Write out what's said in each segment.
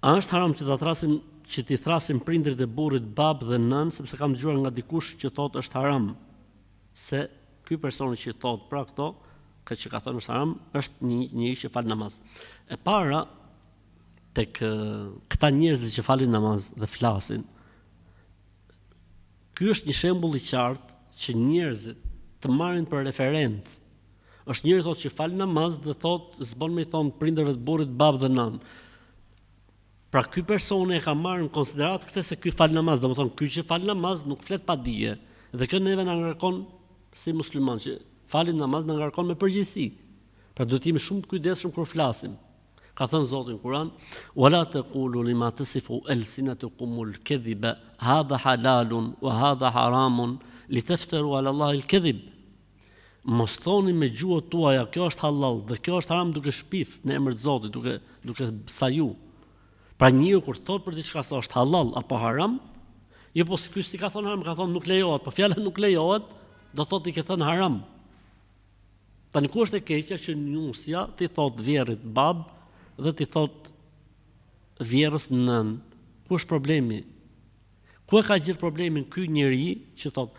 A është haram që t'i thrasim prindrit e burrit bab dhe nën, sepse kam dëgjuar nga dikush që thotë është haram, se ky personi që thotë pra këto, që ka thënë është haram, është një që fal namaz. E para, tek këta njerëz që falin namaz dhe flasin, ky është një shembull i qartë që njerëzit të marrin për referencë. Është njëri thotë që fal namaz dhe thotë s'bën me i thonë prindërve të burrit bab dhe nën. Pra ky person e ka marrë në konsiderat këtë se ky fal namaz, domethënë ky që fal namaz nuk flet pa dije. Dhe kjo neve na ngarkon si musliman që falin namaz na ngarkon me përgjegjësi. Pra duhet të jemi shumë të kujdesshëm kur flasim. Ka thënë Zoti në Kur'an: "Wala taqulu lima tasifu alsinatukumul kadhiba hadha halalun wa hadha haramun litaftaru ala Allahi al-kadhib." Mos thoni me gjuhët tuaja kjo është halal dhe kjo është haram duke shpif në emër të Zotit, duke saju. Pra njeriu kur thot për diçka se është halal apo haram, jo po ky si ka thonë haram, ka thonë nuk lejohet, po fjala nuk lejohet, do thotë i ke thënë haram. Tani ku është e keqja që njusja ti thot vjerrit bab dhe ti thot vjerrës nën. Ku është problemi? Ku e ka gjetë problemin ky njeri që thot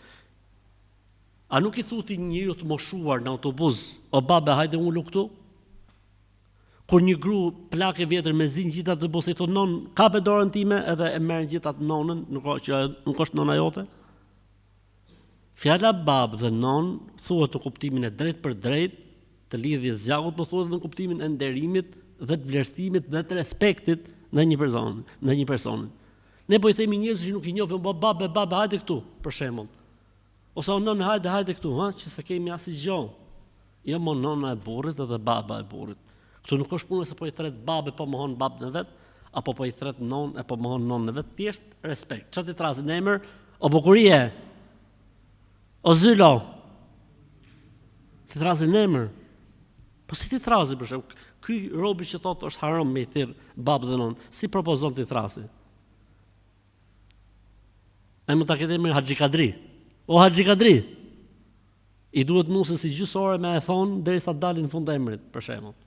a nuk i thuti njeriu të moshuar në autobus, o babe hajde ulu këtu? Kur një gru plakë vjetër me zinë gjithat të bosë, i thotë non, kape dorën time edhe e merren gjithat nonën, nuk është nona jote. Fjala bab dhe non thuhet në kuptimin e drejt për drejt, të lidhjes zgjagut, po thuhet në kuptimin e nderimit dhe të vlerësimit dhe të respektit në një person. Ne po i themi njerëz që nuk i njohin, babe, hajde këtu, për shembull. Ose non, hajde këtu, që se kemi asgjë. Jo mo nona e burrit edhe baba e burrit. Këtu nuk është puna se po i thret babe po mohon babën e vet, apo po i thret non e po mohon nonën e vet, thjesht respekt. Çfarë ti thrasin në emër? O bukurie. O zylo. Ti thrasin në emër. Po si ti thrasi për shemb? Ky robi që thotë është haram me i thirr babë dhe non, si propozon ti thrasi? Ai mund ta ketë emrin Haxhi Kadri. O Haxhi Kadri. I duhet nusë si gjysore me e thonë derisa dalin në fund të emrit, për shembull.